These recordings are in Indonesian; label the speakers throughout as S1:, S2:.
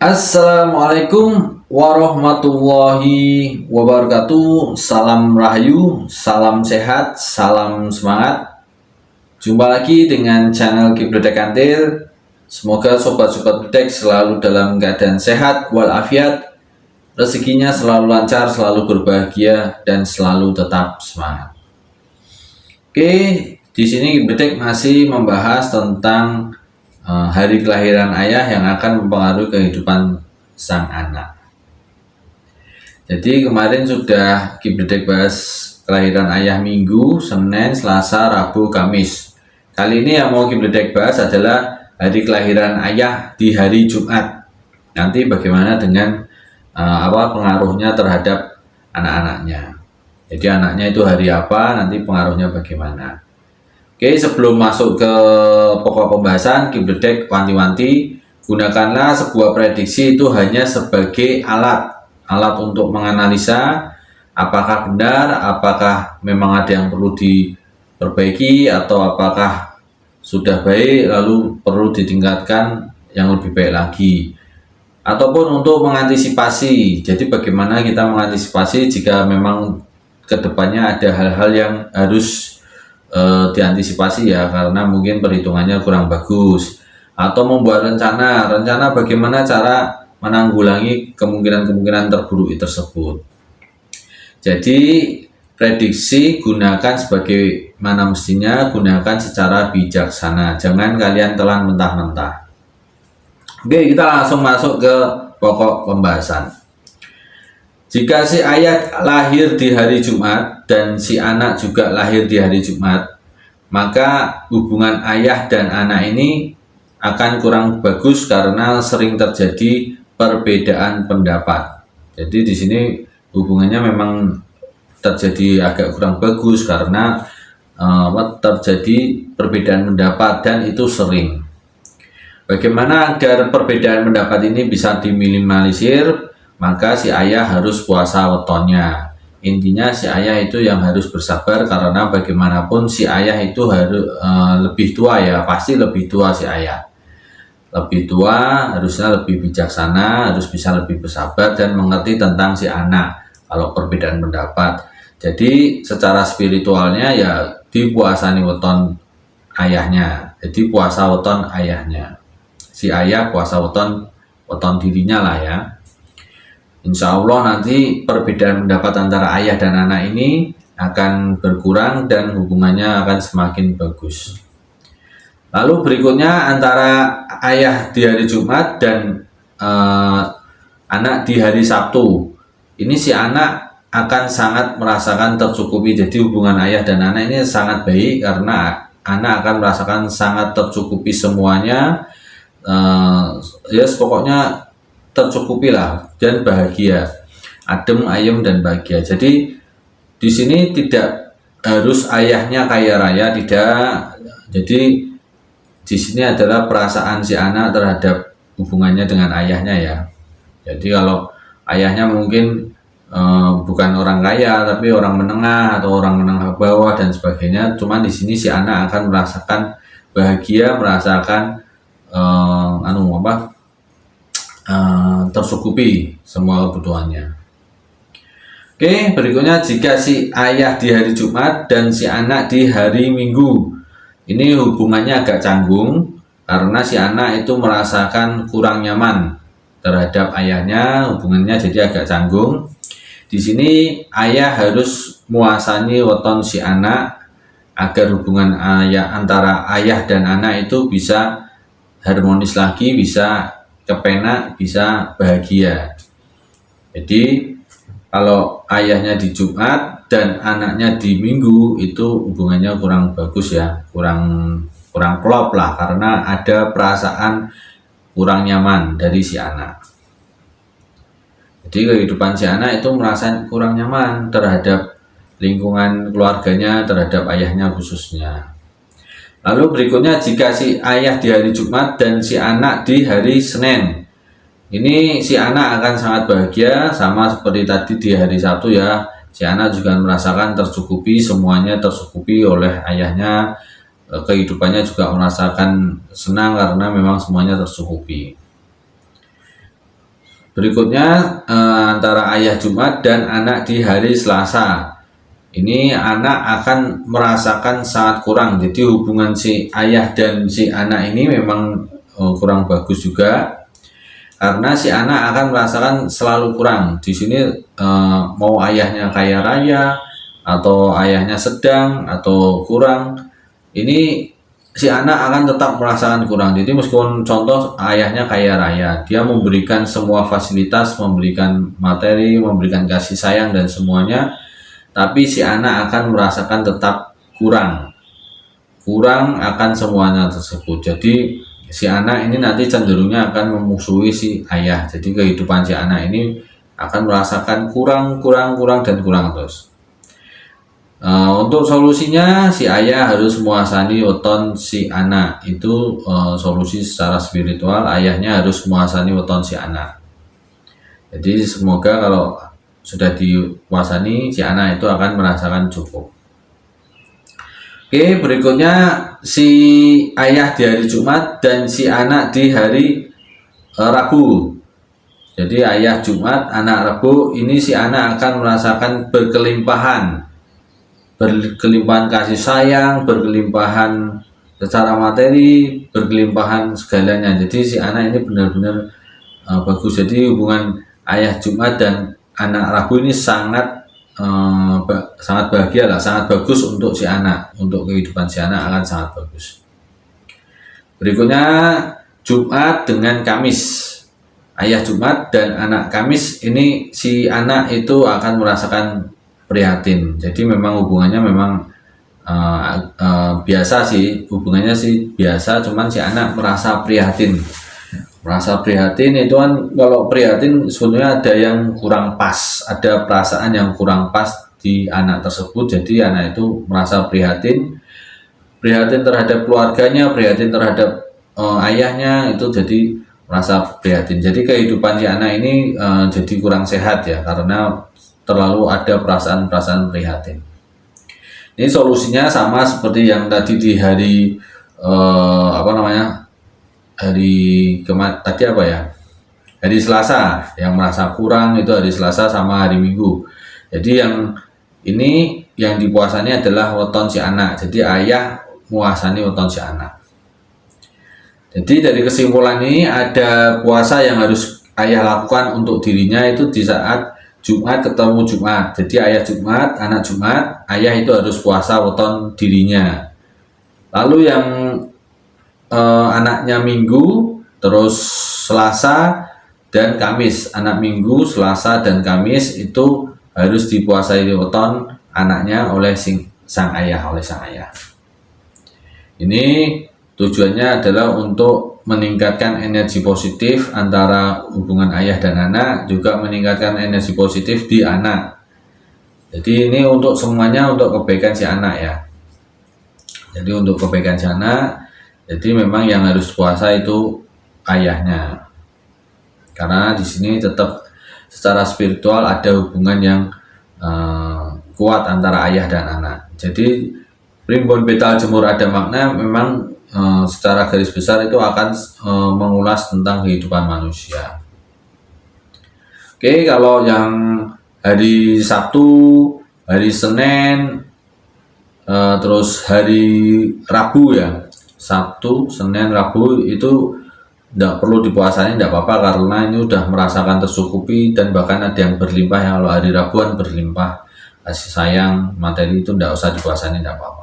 S1: Assalamualaikum warahmatullahi wabarakatuh. Salam rahayu, salam sehat, salam semangat. Jumpa lagi dengan channel Kibledek Kantil. Semoga sobat-sobat bedek selalu dalam keadaan sehat walafiat, rezekinya selalu lancar, selalu berbahagia, dan selalu tetap semangat. Oke, di sini Kibledek masih membahas tentang hari kelahiran ayah yang akan mempengaruhi kehidupan sang anak. Jadi kemarin sudah Kibledek bahas kelahiran ayah Minggu, Senin, Selasa, Rabu, Kamis. Kali ini yang mau Kibledek bahas adalah hari kelahiran ayah di hari Jumat. Nanti bagaimana dengan pengaruhnya terhadap anak-anaknya. Jadi anaknya itu hari apa, nanti pengaruhnya bagaimana. Oke, sebelum masuk ke pokok pembahasan, Kibledek wanti-wanti, gunakanlah sebuah prediksi itu hanya sebagai alat untuk menganalisa apakah benar, apakah memang ada yang perlu diperbaiki, atau apakah sudah baik lalu perlu ditingkatkan yang lebih baik lagi, ataupun untuk mengantisipasi. Jadi bagaimana kita mengantisipasi jika memang kedepannya ada hal-hal yang harus diantisipasi ya, karena mungkin perhitungannya kurang bagus, atau membuat rencana bagaimana cara menanggulangi kemungkinan terburuk tersebut. Jadi prediksi gunakan sebagaimana mestinya, gunakan secara bijaksana, jangan kalian telan mentah-mentah. Oke, kita langsung masuk ke pokok pembahasan. Jika si ayah lahir di hari Jumat dan si anak juga lahir di hari Jumat, maka hubungan ayah dan anak ini akan kurang bagus karena sering terjadi perbedaan pendapat. Jadi di sini hubungannya memang terjadi agak kurang bagus karena terjadi perbedaan pendapat dan itu sering. Bagaimana agar perbedaan pendapat ini bisa diminimalisir? Maka si ayah harus puasa wetonnya. Intinya si ayah itu yang harus bersabar, karena bagaimanapun si ayah itu harus lebih tua ya, pasti lebih tua si ayah. Lebih tua harusnya lebih bijaksana, harus bisa lebih bersabar dan mengerti tentang si anak kalau perbedaan pendapat. Jadi secara spiritualnya ya dipuasani weton ayahnya. Jadi puasa weton ayahnya. Si ayah puasa weton dirinya lah ya. Insya Allah nanti perbedaan pendapat antara ayah dan anak ini akan berkurang dan hubungannya akan semakin bagus. Lalu berikutnya antara ayah di hari Jumat dan anak di hari Sabtu. Ini si anak akan sangat merasakan tercukupi. Jadi hubungan ayah dan anak ini sangat baik karena anak akan merasakan sangat tercukupi semuanya. Pokoknya tercukupi lah dan bahagia, adem, ayem, dan bahagia. Jadi di sini tidak harus ayahnya kaya raya, tidak. Jadi di sini adalah perasaan si anak terhadap hubungannya dengan ayahnya ya. Jadi kalau ayahnya mungkin bukan orang kaya tapi orang menengah atau orang menengah bawah dan sebagainya, cuman di sini si anak akan merasakan bahagia, merasakan tercukupi semua kebutuhannya. Oke, berikutnya jika si ayah di hari Jumat dan si anak di hari Minggu, ini hubungannya agak canggung karena si anak itu merasakan kurang nyaman terhadap ayahnya, hubungannya jadi agak canggung. Di sini ayah harus muasani weton si anak agar hubungan antara ayah dan anak itu bisa harmonis lagi, bisa kepenak, bisa bahagia. Jadi kalau ayahnya di Jumat dan anaknya di Minggu itu hubungannya kurang bagus ya, kurang klop lah, karena ada perasaan kurang nyaman dari si anak. Jadi kehidupan si anak itu merasa kurang nyaman terhadap lingkungan keluarganya, terhadap ayahnya khususnya. Lalu berikutnya jika si ayah di hari Jumat dan si anak di hari Senin, ini si anak akan sangat bahagia, sama seperti tadi di hari Sabtu ya. Si anak juga merasakan tercukupi, semuanya tercukupi oleh ayahnya, kehidupannya juga merasakan senang karena memang semuanya tercukupi. Berikutnya antara ayah Jumat dan anak di hari Selasa. Ini anak akan merasakan sangat kurang. Jadi hubungan si ayah dan si anak ini memang kurang bagus juga. Karena si anak akan merasakan selalu kurang. Di sini mau ayahnya kaya raya atau ayahnya sedang atau kurang, ini si anak akan tetap merasakan kurang. Jadi meskipun contoh ayahnya kaya raya, dia memberikan semua fasilitas, memberikan materi, memberikan kasih sayang dan semuanya, tapi si anak akan merasakan tetap kurang akan semuanya tersebut. Jadi si anak ini nanti cenderungnya akan memusuhi si ayah. Jadi kehidupan si anak ini akan merasakan kurang dan kurang terus. Untuk solusinya, si ayah harus muasani weton si anak. Itu solusi secara spiritual, ayahnya harus muasani weton si anak. Jadi semoga kalau sudah dikuasani, si anak itu akan merasakan cukup. Oke, berikutnya si ayah di hari Jumat dan si anak di hari Rabu. Jadi ayah Jumat, anak Rabu, ini si anak akan merasakan berkelimpahan kasih sayang, berkelimpahan secara materi, berkelimpahan segalanya. Jadi si anak ini benar-benar bagus. Jadi hubungan ayah Jumat dan anak Rabu ini sangat bahagia lah, sangat bagus untuk si anak, untuk kehidupan si anak akan sangat bagus. Berikutnya Jumat dengan Kamis. Ayah Jumat dan anak Kamis, ini si anak itu akan merasakan prihatin. Jadi memang hubungannya memang biasa sih, hubungannya sih biasa, cuman si anak merasa prihatin itu kan. Kalau prihatin sebetulnya ada yang kurang pas, ada perasaan yang kurang pas di anak tersebut. Jadi anak itu merasa prihatin terhadap keluarganya, prihatin terhadap ayahnya, itu jadi merasa prihatin. Jadi kehidupan si anak ini jadi kurang sehat ya, karena terlalu ada perasaan prihatin. Ini solusinya sama seperti yang tadi di hari hari Selasa, yang merasa kurang itu hari Selasa sama hari Minggu. Jadi yang ini yang dipuasani adalah weton si anak. Jadi ayah muasani weton si anak. Jadi dari kesimpulan ini, ada puasa yang harus ayah lakukan untuk dirinya itu di saat Jumat ketemu Jumat. Jadi ayah Jumat, anak Jumat, ayah itu harus puasa weton dirinya. Lalu yang anaknya Minggu, terus Selasa dan Kamis. Anak Minggu, Selasa dan Kamis itu harus dipuasai weton anaknya oleh sang ayah. Ini tujuannya adalah untuk meningkatkan energi positif antara hubungan ayah dan anak, juga meningkatkan energi positif di anak. Jadi ini untuk semuanya untuk kebaikan si anak ya. Jadi untuk kebaikan si anak, jadi memang yang harus puasa itu ayahnya. Karena di sini tetap secara spiritual ada hubungan yang kuat antara ayah dan anak. Jadi Primbon Betal Jemur ada makna, memang secara garis besar itu akan mengulas tentang kehidupan manusia. Oke, kalau yang hari Sabtu, hari Senin, terus hari Rabu ya, Sabtu, Senin, Rabu itu tidak perlu dipuasani, tidak apa-apa, karena ini udah merasakan tercukupi, dan bahkan ada yang berlimpah ya. Kalau hari Rabuan berlimpah kasih sayang, materi, itu tidak usah dipuasani, tidak apa-apa.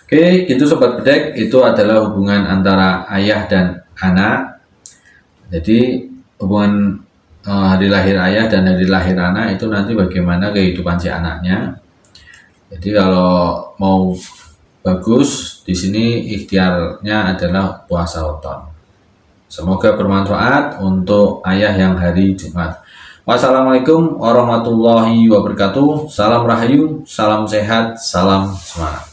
S1: Oke, gitu Sobat Bedek, itu adalah hubungan antara ayah dan anak. Jadi hubungan hari lahir ayah dan hari lahir anak itu nanti bagaimana kehidupan si anaknya. Jadi kalau mau bagus, di sini ikhtiarnya adalah puasa weton. Semoga bermanfaat untuk ayah yang hari Jumat. Wassalamualaikum warahmatullahi wabarakatuh. Salam rahayu, salam sehat, salam semangat.